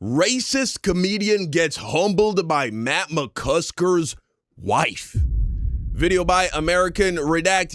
Racist comedian gets humbled by Matt McCusker's wife. Video by American Redact.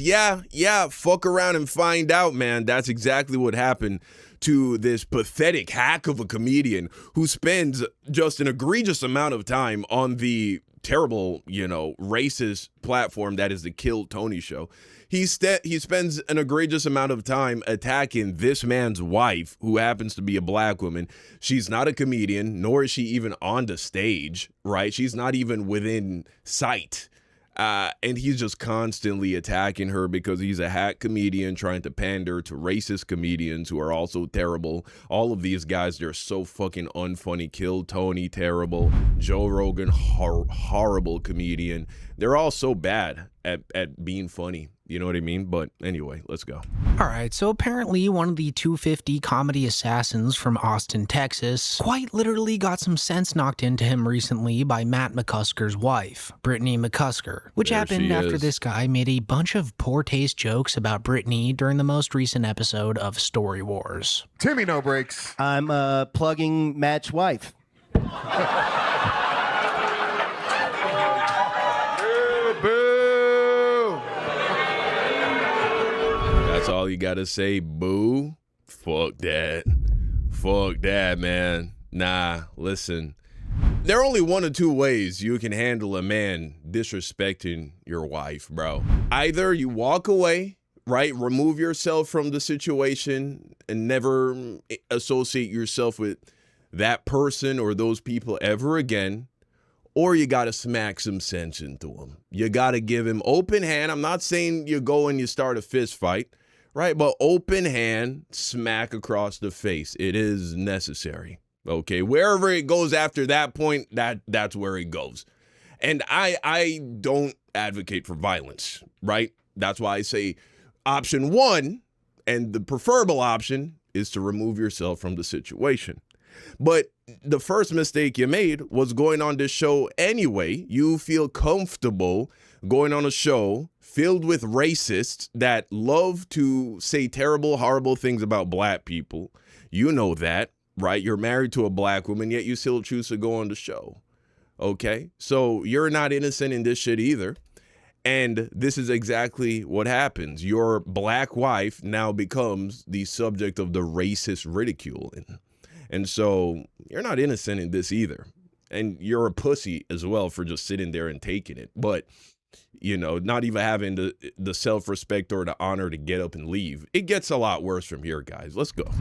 Yeah, fuck around and find out, man. That's exactly what happened to this pathetic hack of a comedian who spends just an egregious amount of time on the terrible, racist platform that is the Kill Tony show. He spends an egregious amount of time attacking this man's wife, who happens to be a black woman. She's not a comedian, nor is she even on the stage, right? She's not even within sight. And he's just constantly attacking her because he's a hack comedian trying to pander to racist comedians who are also terrible. All of these guys, they're so fucking unfunny. Kill Tony, terrible. Joe Rogan, horrible comedian. They're all so bad at being funny. You know what I mean? But anyway, let's go. All right, so apparently one of the 250 comedy assassins from Austin, Texas, quite literally got some sense knocked into him recently by Matt McCusker's wife, Brittany McCusker, which happened after this guy made a bunch of poor taste jokes about Brittany during the most recent episode of Story Wars. Timmy no breaks. I'm plugging Matt's wife. That's all you gotta say, boo? Fuck that. Fuck that, man. Nah, listen. There are only one or two ways you can handle a man disrespecting your wife, bro. Either you walk away, right? Remove yourself from the situation and never associate yourself with that person or those people ever again. Or you got to smack some sense into him. You got to give him open hand. I'm not saying you go and you start a fist fight, right? But open hand, smack across the face. It is necessary, okay? Wherever it goes after that point, that's where it goes. And I don't advocate for violence, right? That's why I say option one, and the preferable option, is to remove yourself from the situation. But the first mistake you made was going on this show anyway. You feel comfortable going on a show filled with racists that love to say terrible, horrible things about black people. You know that, right? You're married to a black woman, yet you still choose to go on the show. Okay? So you're not innocent in this shit either. And this is exactly what happens. Your black wife now becomes the subject of the racist ridicule. And so you're not innocent in this either. And you're a pussy as well for just sitting there and taking it. But, not even having the self-respect or the honor to get up and leave. It gets a lot worse from here, guys. Let's go.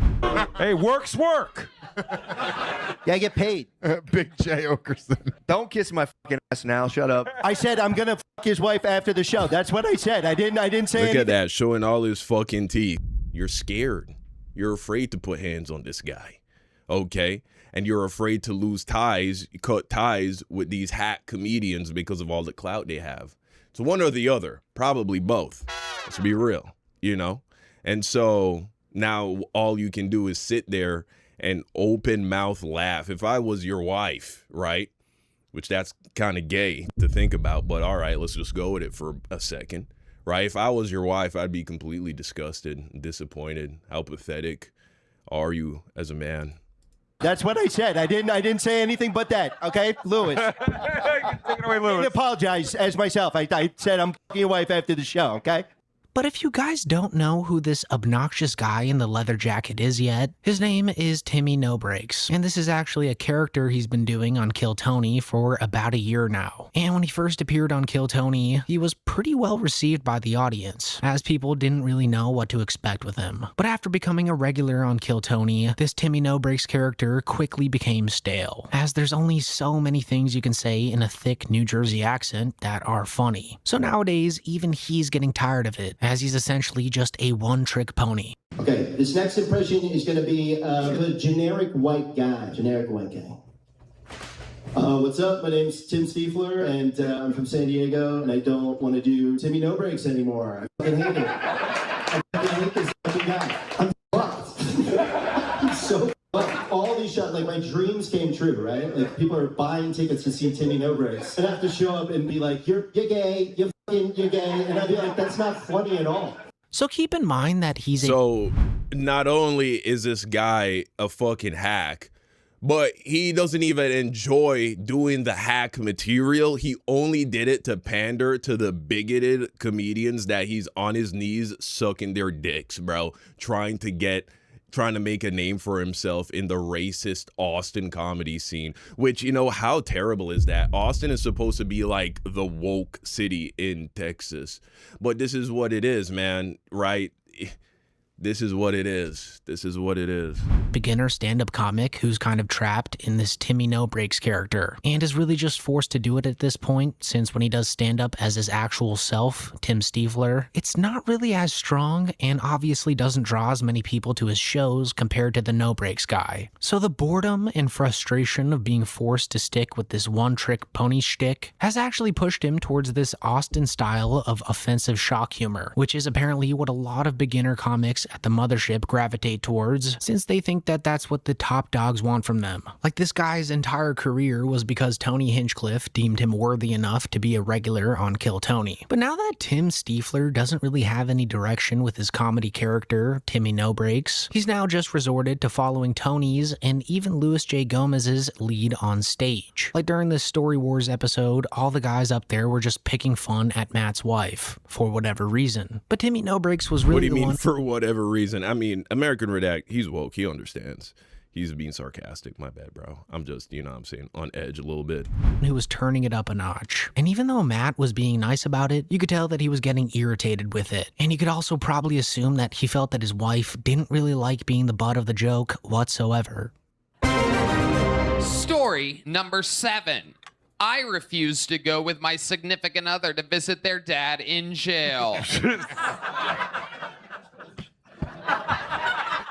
Hey, work's work. Yeah, I get paid. Big J. Okerson. Don't kiss my fucking ass now. Shut up. I said I'm gonna fuck his wife after the show. That's what I said. I didn't say Look anything. at that, showing all his fucking teeth. You're scared. You're afraid to put hands on this guy. Okay? And you're afraid to lose ties, cut ties with these hack comedians because of all the clout they have. It's one or the other, probably both. Let's be real, And so now all you can do is sit there and open mouth laugh. If I was your wife, right? Which that's kind of gay to think about, but all right, let's just go with it for a second, right? If I was your wife, I'd be completely disgusted, disappointed. How pathetic are you as a man? That's what I said. I didn't say anything but that. Okay, Lewis. Take it away, I Lewis. apologize as myself. I said I'm fucking your wife after the show. Okay. But if you guys don't know who this obnoxious guy in the leather jacket is yet, his name is Timmy No Breaks, and this is actually a character he's been doing on Kill Tony for about a year now. And when he first appeared on Kill Tony, he was pretty well received by the audience, as people didn't really know what to expect with him. But after becoming a regular on Kill Tony, this Timmy No Breaks character quickly became stale, as there's only so many things you can say in a thick New Jersey accent that are funny. So nowadays, even he's getting tired of it, as he's essentially just a one-trick pony. Okay, this next impression is going to be a generic white guy. What's up? My name's Tim Stiefler, and I'm from San Diego, and I don't want to do Timmy No Breaks anymore. I fucking hate it. I fucking hate this fucking guy. I'm fucked. I'm so fucked. All these shots, like my dreams came true, right? Like people are buying tickets to see Timmy No Breaks. And I have to show up and be like, you're gay, you're gay, and I'd be like, that's not funny at all. So keep in mind that he's So not only is this guy a fucking hack, But he doesn't even enjoy doing the hack material. He only did it to pander to the bigoted comedians that he's on his knees sucking their dicks, bro. Trying to make a name for himself in the racist Austin comedy scene, which, you know, how terrible is that? Austin is supposed to be like the woke city in Texas, but this is what it is, man, right? This is what it is. This is what it is. Beginner stand-up comic who's kind of trapped in this Timmy No Breaks character and is really just forced to do it at this point, since when he does stand-up as his actual self, Tim Stiefler, it's not really as strong and obviously doesn't draw as many people to his shows compared to the No Breaks guy. So the boredom and frustration of being forced to stick with this one-trick pony shtick has actually pushed him towards this Austin style of offensive shock humor, which is apparently what a lot of beginner comics at the mothership gravitate towards, since they think that that's what the top dogs want from them. Like, this guy's entire career was because Tony Hinchcliffe deemed him worthy enough to be a regular on Kill Tony. But now that Tim Stiefler doesn't really have any direction with his comedy character, Timmy No Breaks, he's now just resorted to following Tony's and even Louis J. Gomez's lead on stage. Like during this Story Wars episode, all the guys up there were just picking fun at Matt's wife, for whatever reason. But Timmy No Breaks was really What do you mean, for whatever reason? I mean, American Redact, he's woke. He understands. He's being sarcastic. My bad, bro. I'm just, you know what I'm saying, on edge a little bit. Who was turning it up a notch. And even though Matt was being nice about it, you could tell that he was getting irritated with it. And you could also probably assume that he felt that his wife didn't really like being the butt of the joke whatsoever. Story number 7. I refuse to go with my significant other to visit their dad in jail.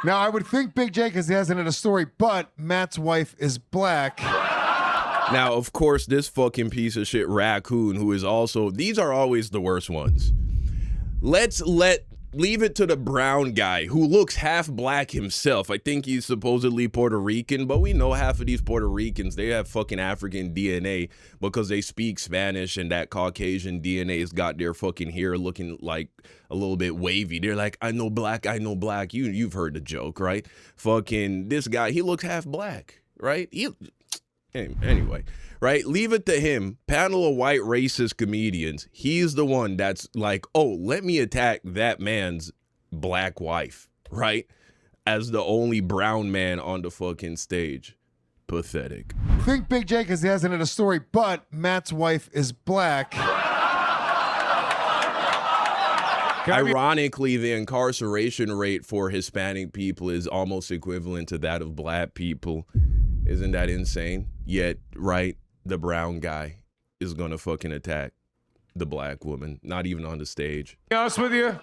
Now, I would think Big J, because he hasn't in a story, but Matt's wife is black. Now, of course, this fucking piece of shit raccoon, who is also, these are always the worst ones. Leave it to the brown guy who looks half black himself. I think he's supposedly Puerto Rican, but we know half of these Puerto Ricans, they have fucking African DNA because they speak Spanish, and that Caucasian DNA has got their fucking hair looking like a little bit wavy. They're like, I know black, I know black. You've heard the joke, right? Fucking this guy, he looks half black, right? Anyway, right? Leave it to him. Panel of white racist comedians. He's the one that's like, oh, let me attack that man's black wife, right? As the only brown man on the fucking stage. Pathetic. Think Big J, because he hasn't in a story, but Matt's wife is black. Ironically, the incarceration rate for Hispanic people is almost equivalent to that of black people. Isn't that insane? Yet, right, the brown guy is gonna fucking attack the black woman, not even on the stage. To be honest with you,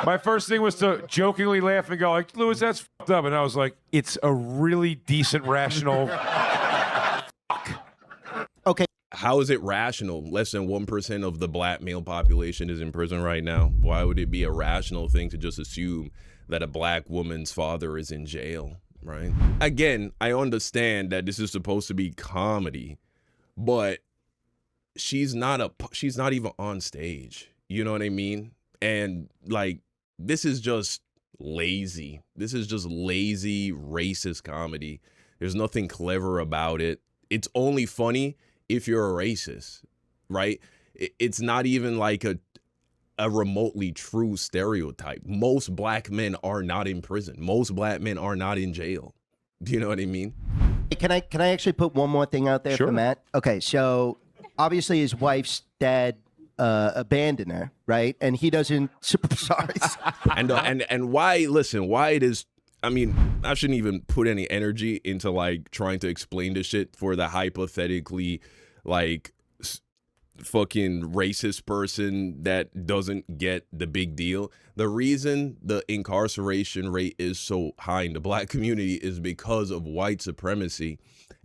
my first thing was to jokingly laugh and go like, Louis, that's fucked up. And I was like, it's a really decent, rational Okay. How is it rational? Less than 1% of the black male population is in prison right now. Why would it be a rational thing to just assume that a black woman's father is in jail, right? Again, I understand that this is supposed to be comedy, but she's not even on stage. You know what I mean? And like, this is just lazy. This is just lazy, racist comedy. There's nothing clever about it. It's only funny if you're a racist, right? It's not even like a remotely true stereotype. Most black men are not in prison. Most black men are not in jail. Do you know what I mean? Can I actually put one more thing out there Sure. for Matt? Okay, so obviously his wife's dad abandoned her, right? And he doesn't. Sorry. And why? Listen, why it is. I mean, I shouldn't even put any energy into like trying to explain this shit for the hypothetically like fucking racist person that doesn't get the big deal. The reason the incarceration rate is so high in the black community is because of white supremacy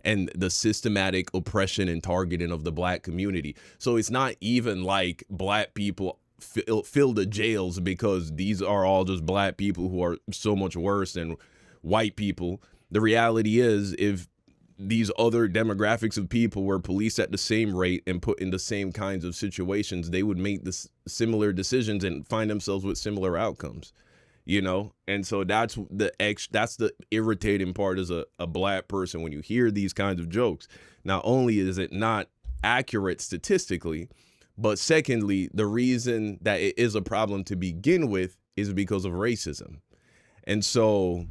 and the systematic oppression and targeting of the black community. So it's not even like black people fill the jails because these are all just black people who are so much worse than white people. The reality is, if these other demographics of people were policed at the same rate and put in the same kinds of situations, they would make similar decisions and find themselves with similar outcomes. you know? And so that's the irritating part as a black person when you hear these kinds of jokes. Not only is it not accurate statistically, but secondly, the reason that it is a problem to begin with is because of racism. And so,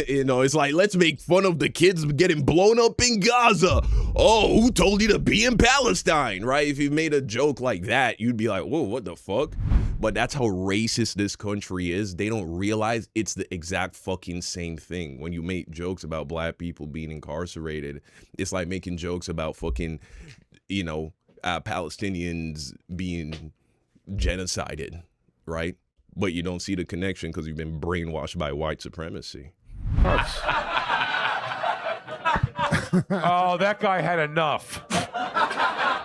you know, it's like, let's make fun of the kids getting blown up in Gaza. Oh, who told you to be in Palestine, right? If you made a joke like that, you'd be like, whoa, what the fuck? But that's how racist this country is. They don't realize it's the exact fucking same thing. When you make jokes about black people being incarcerated, it's like making jokes about fucking, you know, Palestinians being genocided, right? But you don't see the connection because you've been brainwashed by white supremacy. Oh, that guy had enough.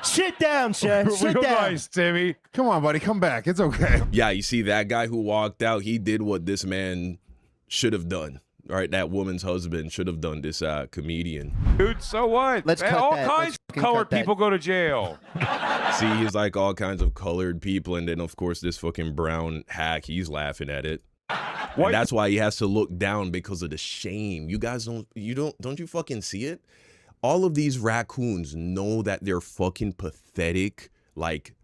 Sit down, sir. Sit Real down. nice, Timmy. Come on, buddy. Come back. It's okay. Yeah, you see that guy who walked out, he did what this man should have done. Right, that woman's husband should have done, this comedian. Dude, so what? Let's Man, cut all that. kinds Let's of fucking colored cut that. people go to jail. See, he's like all kinds of colored people, and then of course this fucking brown hack, he's laughing at it. And that's why he has to look down, because of the shame. You guys don't you fucking see it? All of these raccoons know that they're fucking pathetic, like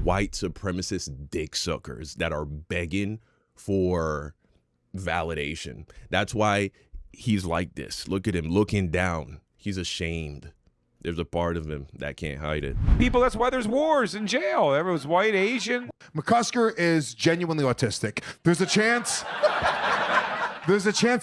white supremacist dick suckers that are begging for validation. That's why he's like this. Look at him looking down. He's ashamed. There's a part of him that can't hide it. People, that's why there's wars in jail. Everyone's white, Asian. McCusker is genuinely autistic. There's a chance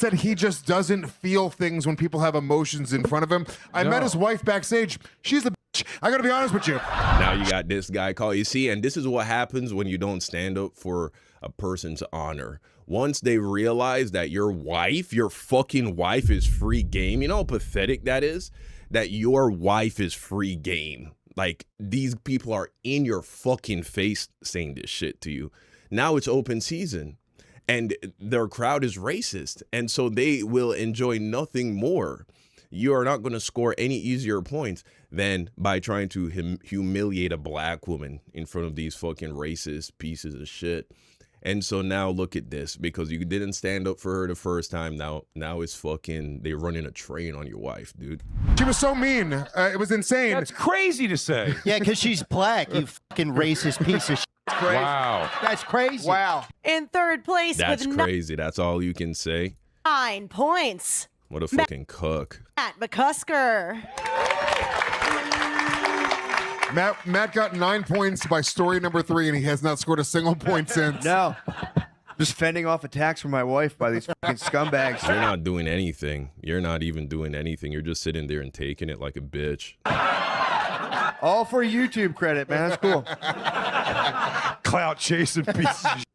that he just doesn't feel things when people have emotions in front of him. I met his wife backstage. She's a bitch. I gotta be honest with you. Now you got this guy called, you see, and this is what happens when you don't stand up for a person's honor. Once they realize that your fucking wife is free game, you know how pathetic that is? That your wife is free game. Like, these people are in your fucking face saying this shit to you. Now it's open season, and their crowd is racist, and so they will enjoy nothing more. You are not going to score any easier points than by trying to humiliate a black woman in front of these fucking racist pieces of shit. And so now look at this, because you didn't stand up for her the first time. Now it's fucking, they running a train on your wife, dude. She was so mean. It was insane. That's crazy to say. Yeah, because she's black, you fucking racist piece of shit. Wow. That's crazy. Wow. In third place That's with crazy. That's all you can say. 9 points, What a fucking cuck. Matt McCusker. Matt got 9 points by story number 3, and he has not scored a single point since. No. Just fending off attacks from my wife by these fucking scumbags. You're not doing anything. You're not even doing anything. You're just sitting there and taking it like a bitch. All for YouTube credit, man. That's cool. Clout chasing pieces of shit.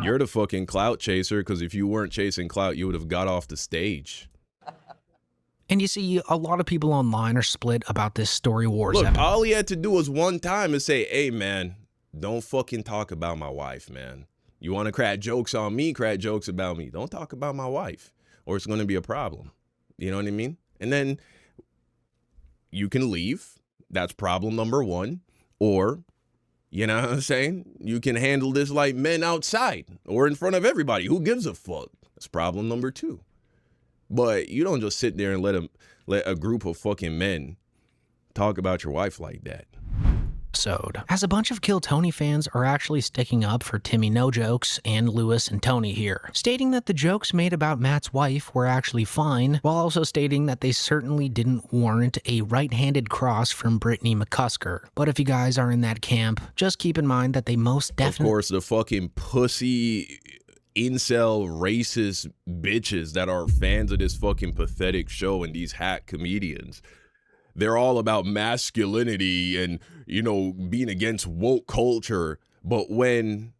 You're the fucking clout chaser, because if you weren't chasing clout, you would have got off the stage. And you see, a lot of people online are split about this Story Wars Look, episode. all he had to do was one time and say, hey, man, don't fucking talk about my wife, man. You want to crack jokes on me, crack jokes about me. Don't talk about my wife, or it's going to be a problem. You know what I mean? And then you can leave. That's problem number 1. Or, you know what I'm saying? You can handle this like men outside or in front of everybody. Who gives a fuck? That's problem number 2. But you don't just sit there and let a group of fucking men talk about your wife like that. As a bunch of Kill Tony fans are actually sticking up for Timmy No Jokes and Lewis and Tony here, stating that the jokes made about Matt's wife were actually fine, while also stating that they certainly didn't warrant a right-handed cross from Brittany McCusker. But if you guys are in that camp, just keep in mind that they most definitely— Of course, the fucking pussy incel racist bitches that are fans of this fucking pathetic show and these hack comedians, they're all about masculinity and, you know, being against woke culture. But when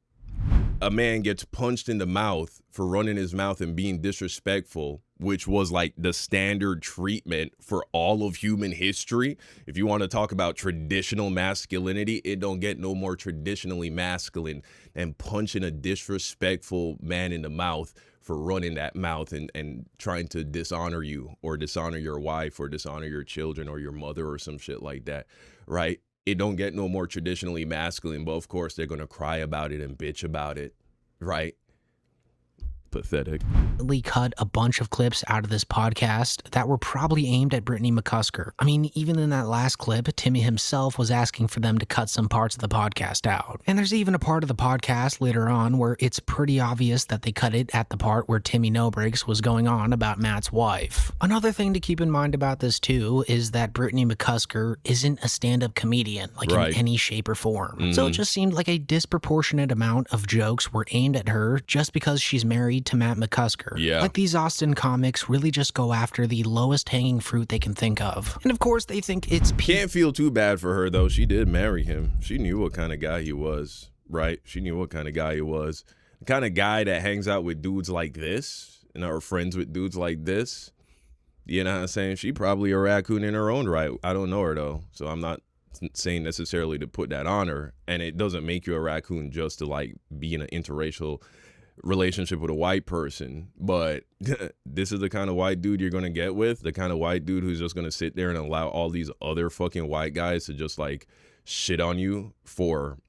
a man gets punched in the mouth for running his mouth and being disrespectful, which was like the standard treatment for all of human history, if you want to talk about traditional masculinity, it don't get no more traditionally masculine than punching a disrespectful man in the mouth for running that mouth and trying to dishonor you or dishonor your wife or dishonor your children or your mother or some shit like that, right? It don't get no more traditionally masculine, but of course they're going to cry about it and bitch about it, right? Pathetic. Lee cut a bunch of clips out of this podcast that were probably aimed at Brittany McCusker. I mean, even in that last clip, Timmy himself was asking for them to cut some parts of the podcast out. And there's even a part of the podcast later on where it's pretty obvious that they cut it at the part where Timmy No Breaks was going on about Matt's wife. Another thing to keep in mind about this too is that Brittany McCusker isn't a stand-up comedian, like in any shape or form. So it just seemed like a disproportionate amount of jokes were aimed at her just because she's married to Matt McCusker. Yeah. Like these Austin comics really just go after the lowest hanging fruit they can think of. And of course they think it's Can't feel too bad for her though. She did marry him. She knew what kind of guy he was, right? She knew what kind of guy he was. The kind of guy that hangs out with dudes like this and are friends with dudes like this. You know what I'm saying? She probably a raccoon in her own right. I don't know her though, so I'm not saying necessarily to put that on her. And it doesn't make you a raccoon just to like be in an interracial relationship with a white person, but this is the kind of white dude you're gonna get with, the kind of white dude who's just gonna sit there and allow all these other fucking white guys to just like shit on you for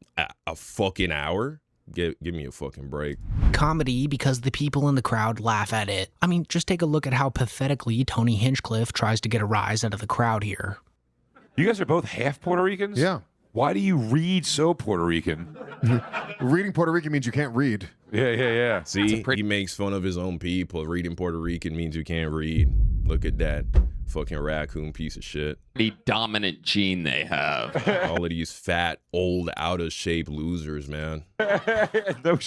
a fucking hour. Give me a fucking break. Comedy because the people in the crowd laugh at it. I mean, just take a look at how pathetically Tony Hinchcliffe tries to get a rise out of the crowd here. You guys are both half Puerto Ricans? Yeah. Why do you read so Puerto Rican? Reading Puerto Rican means you can't read. Yeah. See, he makes fun of his own people. Reading Puerto Rican means you can't read. Look at that fucking raccoon piece of shit. The dominant gene they have. All of these fat, old, out of shape losers, man. No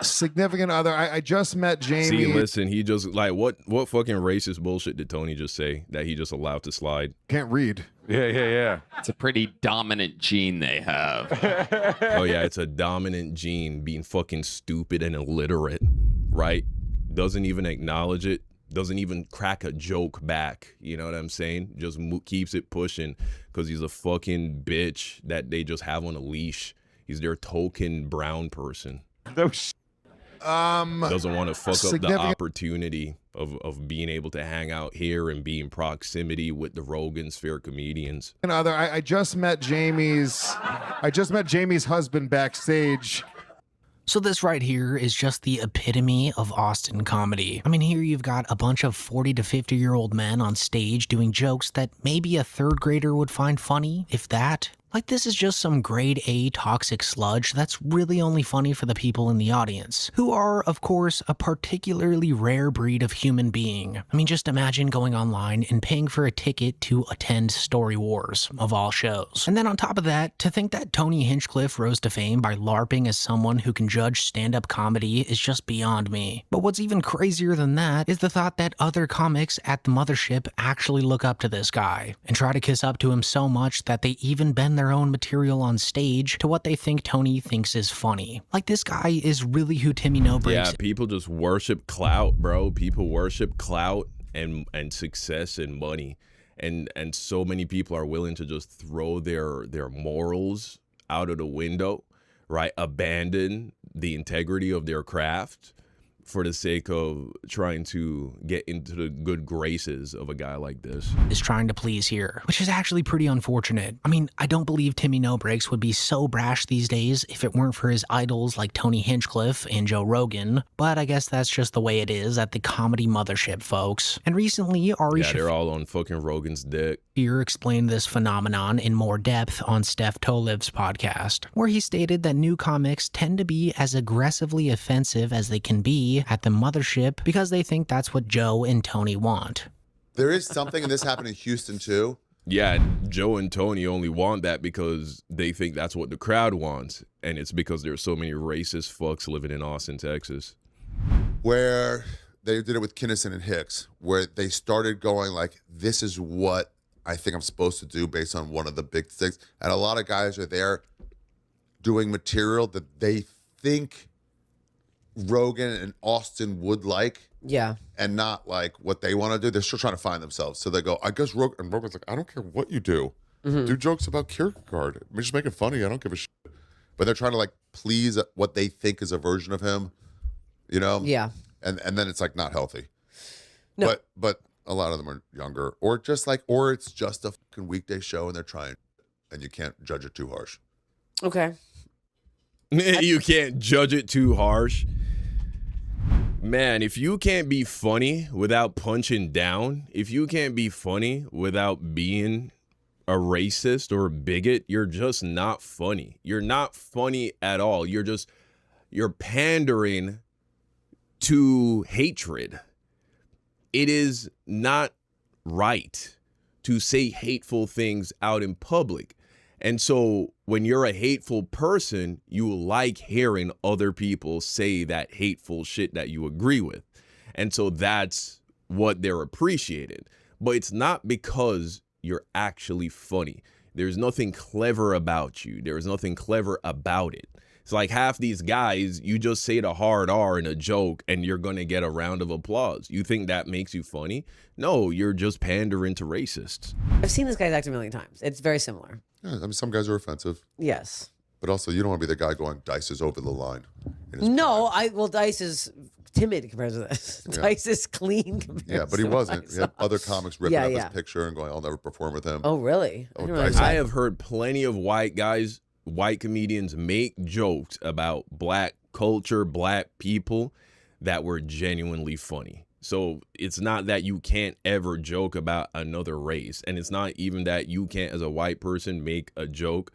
Significant other. I just met Jamie. See, listen, he just like what fucking racist bullshit did Tony just say that he just allowed to slide? Can't read. Yeah. It's a pretty dominant gene they have. Oh yeah, it's a dominant gene, being fucking stupid and illiterate, right? Doesn't even acknowledge it. Doesn't even crack a joke back. You know what I'm saying? Just keeps it pushing because he's a fucking bitch that they just have on a leash. He's their token brown person. No Doesn't want to fuck up the opportunity of being able to hang out here and be in proximity with the Rogan Sphere comedians. Other. I just met Jamie's husband backstage. So this right here is just the epitome of Austin comedy. I mean, here you've got a bunch of 40 to 50-year-old men on stage doing jokes that maybe a third grader would find funny, if that. Like, this is just some grade A toxic sludge that's really only funny for the people in the audience, who are, of course, a particularly rare breed of human being. I mean, just imagine going online and paying for a ticket to attend Story Wars, of all shows. And then on top of that, to think that Tony Hinchcliffe rose to fame by LARPing as someone who can judge stand-up comedy is just beyond me. But what's even crazier than that is the thought that other comics at the mothership actually look up to this guy and try to kiss up to him so much that they even bend their own material on stage to what they think Tony thinks is funny. Like, this guy is really who Timmy No Breaks. Yeah, people just worship clout, bro. People worship clout and success and money. And so many people are willing to just throw their morals out of the window, right? Abandon the integrity of their craft for the sake of trying to get into the good graces of a guy like this. Is trying to please here, which is actually pretty unfortunate. I mean, I don't believe Timmy No Breaks would be so brash these days if it weren't for his idols like Tony Hinchcliffe and Joe Rogan, but I guess that's just the way it is at the comedy mothership, folks. And recently, Ari they're all on fucking Rogan's dick. Shafir explained this phenomenon in more depth on Steph Tolev's podcast, where he stated that new comics tend to be as aggressively offensive as they can be at the mothership because they think that's what Joe and Tony want. There is something, and this happened in Houston too. Yeah, Joe and Tony only want that because they think that's what the crowd wants. And it's because there's so many racist fucks living in Austin, Texas. Where they did it with Kinnison and Hicks, where they started going like, this is what I think I'm supposed to do based on one of the big things. And a lot of guys are there doing material that they think Rogan and Austin would like. Yeah. And not like what they want to do. They're still trying to find themselves. So they go, I guess Rogan, and Rogan's like, I don't care what you do. Do jokes about Kierkegaard. I'm just making funny. I don't give a shit. But they're trying to like please what they think is a version of him, you know? Yeah. And then it's like not healthy. No. But a lot of them are younger, or just like, or it's just a fucking weekday show and they're trying, and you can't judge it too harsh. Okay. You can't judge it too harsh. Man, if you can't be funny without punching down, if you can't be funny without being a racist or a bigot, you're just not funny. You're not funny at all. You're pandering to hatred. It is not right to say hateful things out in public. And so when you're a hateful person, you like hearing other people say that hateful shit that you agree with. And so that's what they're appreciated. But it's not because you're actually funny. There's nothing clever about you. There's nothing clever about it. It's like half these guys, you just say the hard R in a joke and you're going to get a round of applause. You think that makes you funny? No, you're just pandering to racists. I've seen this guy's act a million times. It's very similar. Yeah, I mean, some guys are offensive. Yes. But also, you don't want to be the guy going, Dice is over the line. No, well, Dice is timid compared to this. Yeah. Dice is clean compared Yeah, but he to wasn't. He had other comics ripping up Yeah. his picture and going, I'll never perform with him. Oh, really? Oh, I have heard plenty of white comedians make jokes about black culture, black people that were genuinely funny. So it's not that you can't ever joke about another race. And it's not even that you can't, as a white person, make a joke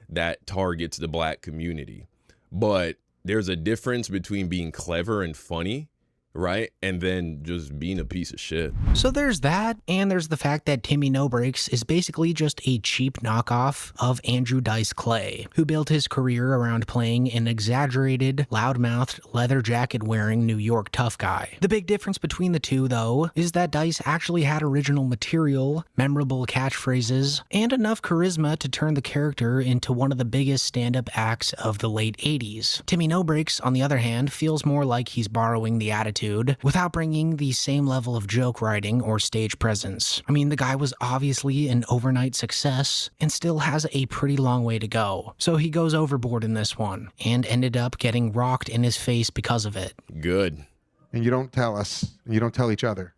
that targets the black community. But there's a difference between being clever and funny, right? And then just being a piece of shit. So there's that, and there's the fact that Timmy No Brakes is basically just a cheap knockoff of Andrew Dice Clay, who built his career around playing an exaggerated, loudmouthed, leather jacket-wearing New York tough guy. The big difference between the two, though, is that Dice actually had original material, memorable catchphrases, and enough charisma to turn the character into one of the biggest stand-up acts of the late 80s. Timmy No Brakes, on the other hand, feels more like he's borrowing the attitude without bringing the same level of joke writing or stage presence. I mean, the guy was obviously an overnight success and still has a pretty long way to go. So he goes overboard in this one and ended up getting rocked in his face because of it. Good. And you don't tell us. You don't tell each other.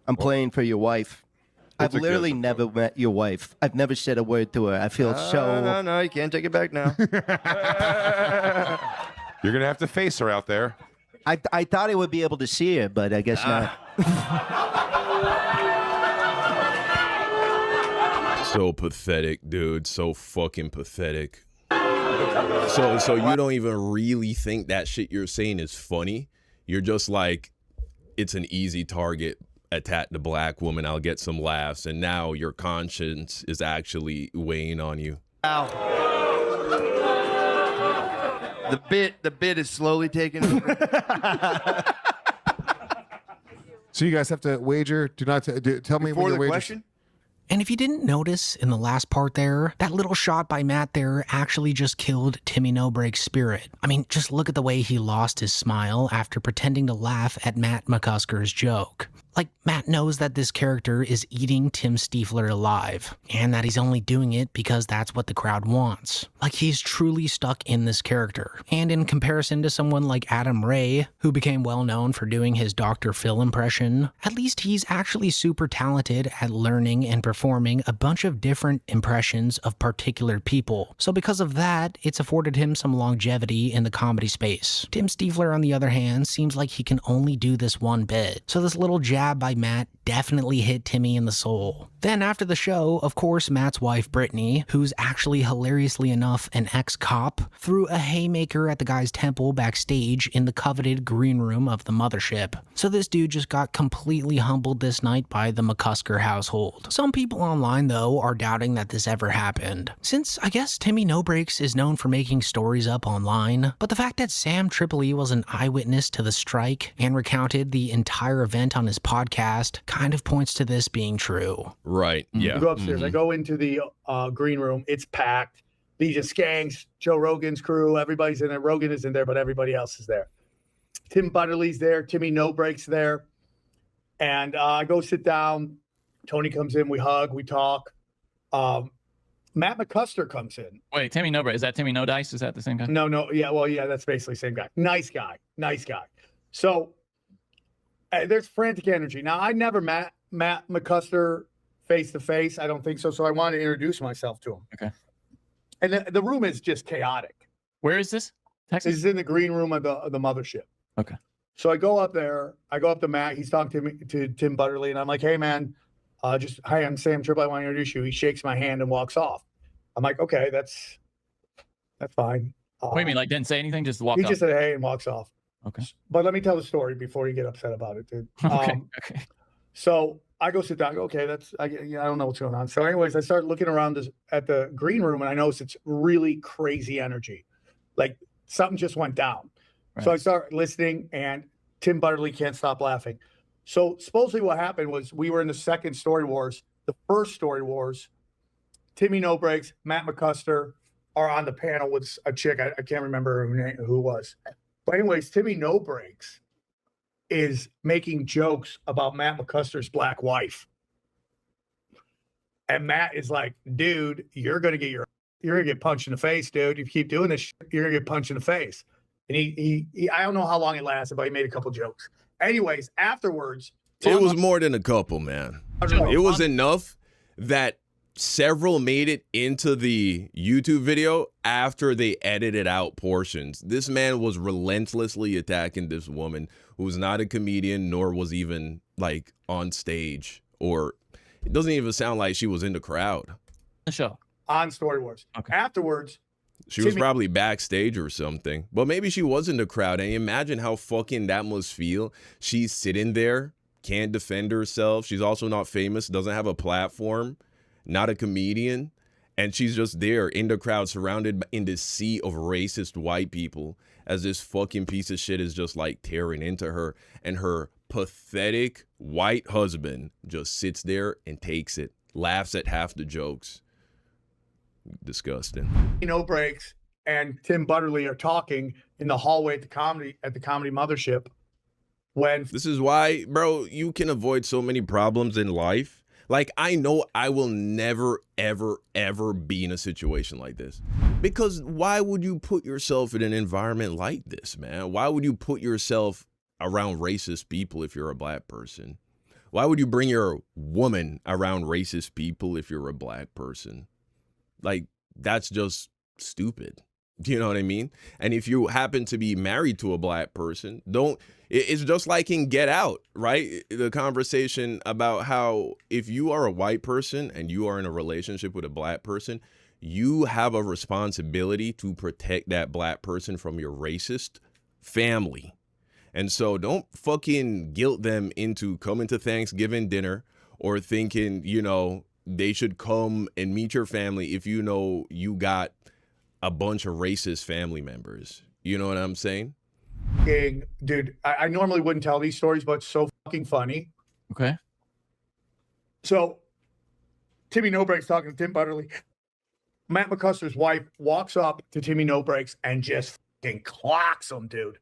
I'm playing for your wife. I've a literally gift. never met your wife. I've never said a word to her. I feel so... No, you can't take it back now. You're going to have to face her out there. I thought I would be able to see her, but I guess not. So pathetic, dude. So fucking pathetic. So you don't even really think that shit you're saying is funny? You're just like, it's an easy target. Attack the black woman, I'll get some laughs. And now your conscience is actually weighing on you. Ow. The bit is slowly taking over. So you guys have to wager. Do not tell me Before when the you wager. question? And if you didn't notice in the last part there, that little shot by Matt there actually just killed Timmy No Brakes' spirit. I mean, just look at the way he lost his smile after pretending to laugh at Matt McCusker's joke. Like, Matt knows that this character is eating Tim Stiefler alive, and that he's only doing it because that's what the crowd wants. Like, he's truly stuck in this character. And in comparison to someone like Adam Ray, who became well known for doing his Dr. Phil impression, at least he's actually super talented at learning and performing a bunch of different impressions of particular people. So because of that, it's afforded him some longevity in the comedy space. Tim Stiefler, on the other hand, seems like he can only do this one bit. So this little jab by Matt definitely hit Timmy in the soul. Then after the show, of course, Matt's wife Brittany, who's actually hilariously enough an ex-cop, threw a haymaker at the guy's temple backstage in the coveted green room of the mothership. So this dude just got completely humbled this night by the McCusker household. Some people online, though, are doubting that this ever happened, since I guess Timmy No Brakes is known for making stories up online, but the fact that Sam Tripoli was an eyewitness to the strike and recounted the entire event on his podcast kind of points to this being true. Right, yeah. I go upstairs. I go into the green room. It's packed. Legion Skanks, Joe Rogan's crew, everybody's in there. Rogan is in there, but everybody else is there. Tim Butterly's there. Timmy No Brakes there. And I go sit down. Tony comes in. We hug. We talk. Matt McCusker comes in. Wait, Timmy No Brakes. Is that Timmy No Dice? Is that the same guy? No. Yeah, well, yeah, that's basically the same guy. Nice guy. So there's frantic energy. Now, I never met Matt McCusker face to face. I don't think so. So I wanted to introduce myself to him. Okay. And the room is just chaotic. Where is this? Texas? This is in the green room of the mothership. Okay. So I go up there. I go up to Matt. He's talking to Tim Butterly, and I'm like, "Hey, man, hi, I'm Sam Triple. I want to introduce you." He shakes my hand and walks off. I'm like, "Okay, that's fine." What do you mean? Like didn't say anything? Just walk He off? just said, "Hey," and walks off. Okay. But let me tell the story before you get upset about it, dude. Okay. So I go sit down. I go, okay, I don't know what's going on. So, anyways, I start looking around at the green room, and I notice it's really crazy energy, like something just went down. Right. So I start listening, and Tim Butterly can't stop laughing. So supposedly, what happened was we were in the second Story Wars. The first Story Wars, Timmy No Breaks, Matt McCusker are on the panel with a chick. I can't remember who it was. But anyways, Timmy No Breaks is making jokes about Matt McCuster's black wife. And Matt is like, dude, you're gonna get punched in the face, dude. If you keep doing this, you're gonna get punched in the face. And he I don't know how long it lasted, but he made a couple jokes. Anyways, afterwards, it was more than a couple, man. It was enough that several made it into the YouTube video after they edited out portions. This man was relentlessly attacking this woman who was not a comedian, nor was even like on stage, or it doesn't even sound like she was in the crowd. The show. On Story Wars. Okay. Afterwards, she was probably backstage or something, but maybe she was in the crowd. And imagine how fucking that must feel. She's sitting there, can't defend herself. She's also not famous, doesn't have a platform, not a comedian, and she's just there in the crowd surrounded in this sea of racist white people as this fucking piece of shit is just like tearing into her, and her pathetic white husband just sits there and takes it, laughs at half the jokes. Disgusting. No Breaks and Tim Butterly are talking in the hallway at the comedy mothership. When this is why, bro, you can avoid so many problems in life. Like, I know I will never, ever, ever be in a situation like this. Because why would you put yourself in an environment like this, man? Why would you put yourself around racist people if you're a black person? Why would you bring your woman around racist people if you're a black person? Like, that's just stupid. Do you know what I mean? And if you happen to be married to a black person, it's just like in Get Out, right? The conversation about how if you are a white person and you are in a relationship with a black person, you have a responsibility to protect that black person from your racist family. And so don't fucking guilt them into coming to Thanksgiving dinner or thinking, you know, they should come and meet your family if you know you got a bunch of racist family members. You know what I'm saying? Dude, I normally wouldn't tell these stories, but it's so fucking funny. Okay. So Timmy No Breaks talking to Tim Butterly. Matt McCuster's wife walks up to Timmy No Breaks and just fucking clocks him, dude.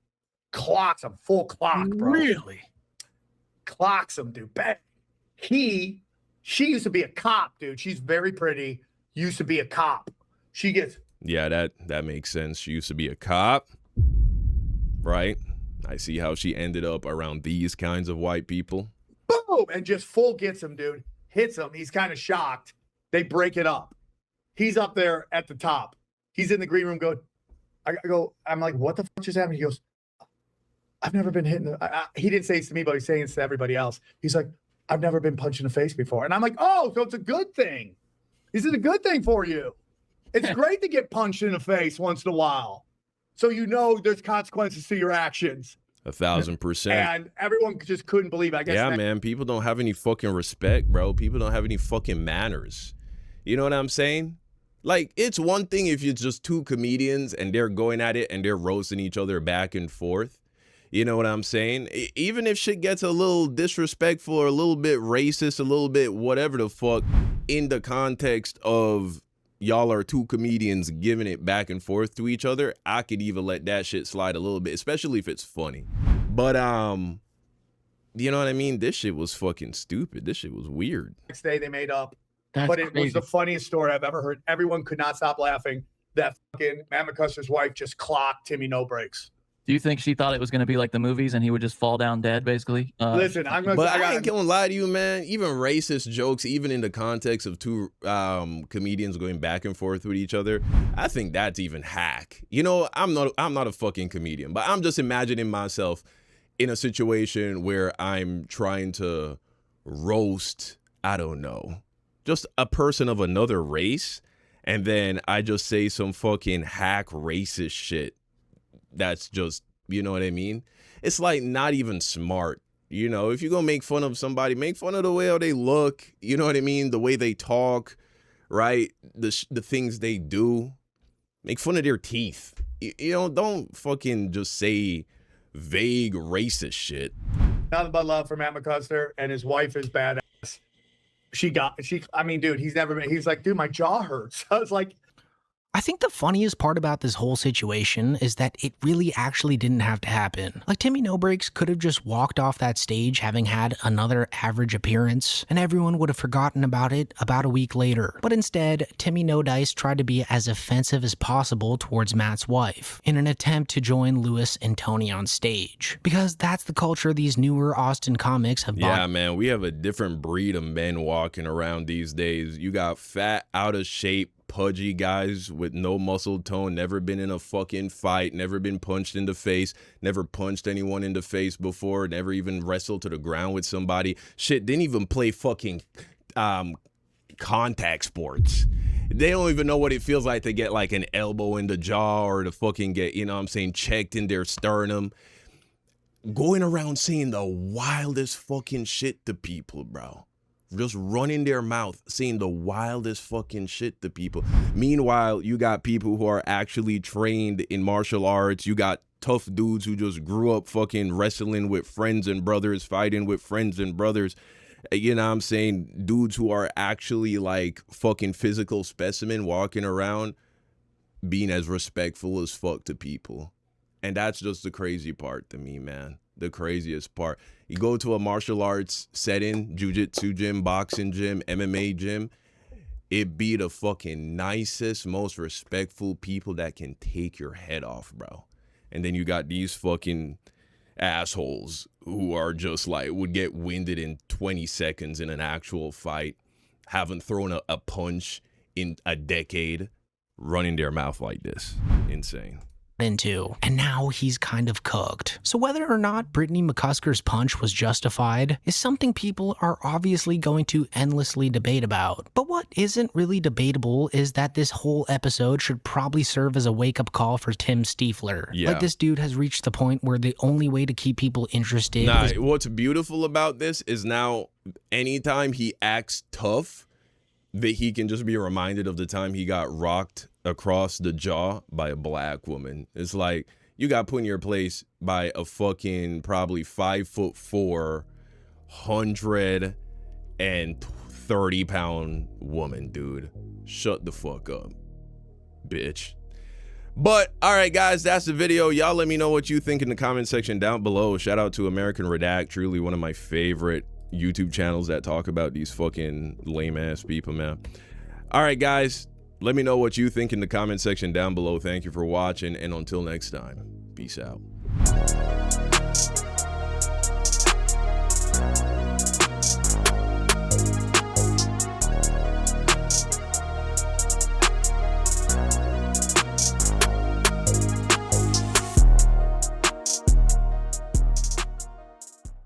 Clocks him, full clock, bro. Really? Clocks him, dude. Bang. She used to be a cop, dude. She's very pretty. Used to be a cop. She gets. Yeah, that makes sense. She used to be a cop, right? I see how she ended up around these kinds of white people. Boom! And just full gets him, dude. Hits him. He's kind of shocked. They break it up. He's up there at the top. He's in the green room going, I'm like, what the fuck just happened? He goes, I've never been hit. He didn't say it to me, but he's saying it to everybody else. He's like, I've never been punched in the face before. And I'm like, oh, so it's a good thing. Is it a good thing for you? It's great to get punched in the face once in a while. So you know there's consequences to your actions. 1,000%. And everyone just couldn't believe it. I guess. Yeah, man. People don't have any fucking respect, bro. People don't have any fucking manners. You know what I'm saying? Like, it's one thing if it's just two comedians and they're going at it and they're roasting each other back and forth. You know what I'm saying? Even if shit gets a little disrespectful or a little bit racist, a little bit whatever the fuck, in the context of y'all are two comedians giving it back and forth to each other, I could even let that shit slide a little bit, especially if it's funny. But, you know what I mean? This shit was fucking stupid. This shit was weird. Next day they made up. That's but it crazy. was the funniest story I've ever heard. Everyone could not stop laughing that fucking Matt McCuster's wife just clocked Timmy No Breaks. Do you think she thought it was going to be like the movies and he would just fall down dead, basically? Listen, I ain't gonna lie to you, man. Even racist jokes, even in the context of two comedians going back and forth with each other, I think that's even hack. You know, I'm not a fucking comedian, but I'm just imagining myself in a situation where I'm trying to roast, I don't know, just a person of another race, and then I just say some fucking hack racist shit that's just, you know what I mean? It's like not even smart. You know, if you're going to make fun of somebody, make fun of the way they look, you know what I mean? The way they talk, right? The things they do. Make fun of their teeth. You know, don't fucking just say vague racist shit. Nothing but love for Matt McCusker, and his wife is badass. I mean, dude, he's like, dude, my jaw hurts. I was like, I think the funniest part about this whole situation is that it really actually didn't have to happen. Like, Timmy No Breaks could have just walked off that stage having had another average appearance, and everyone would have forgotten about it about a week later. But instead, Timmy No Dice tried to be as offensive as possible towards Matt's wife in an attempt to join Lewis and Tony on stage. Because that's the culture these newer Austin comics have bought. Yeah, man, we have a different breed of men walking around these days. You got fat, out of shape, pudgy guys with no muscle tone, never been in a fucking fight, never been punched in the face, never punched anyone in the face before, never even wrestled to the ground with somebody. Shit, didn't even play fucking contact sports. They don't even know what it feels like to get like an elbow in the jaw or to fucking get, you know what I'm saying, checked in their sternum. Going around saying the wildest fucking shit to people, bro. Just running their mouth, saying the wildest fucking shit to people. Meanwhile, you got people who are actually trained in martial arts. You got tough dudes who just grew up fucking wrestling with friends and brothers, fighting with friends and brothers. You know what I'm saying? Dudes who are actually like fucking physical specimen walking around being as respectful as fuck to people. And that's just the crazy part to me, man. The craziest part. You go to a martial arts setting, jiu-jitsu gym, boxing gym, MMA gym, it be the fucking nicest, most respectful people that can take your head off, bro. And then you got these fucking assholes who are just like, would get winded in 20 seconds in an actual fight, haven't thrown a punch in a decade, running their mouth like this. Insane. Into, and now he's kind of cooked. So whether or not Brittany McCusker's punch was justified is something people are obviously going to endlessly debate about. But what isn't really debatable is that this whole episode should probably serve as a wake-up call for Tim Stiefler. Yeah. Like, this dude has reached the point where the only way to keep people interested Nah, is... what's beautiful about this is now anytime he acts tough, that he can just be reminded of the time he got rocked across the jaw by a black woman. It's like you got put in your place by a fucking probably 5'4", 130-pound woman, dude. Shut the fuck up, bitch. But all right, guys, that's the video. Y'all let me know what you think in the comment section down below. Shout out to American Redact, truly one of my favorite YouTube channels that talk about these fucking lame ass people, man. All right, guys, let me know what you think in the comment section down below. Thank you for watching, and until next time, peace out.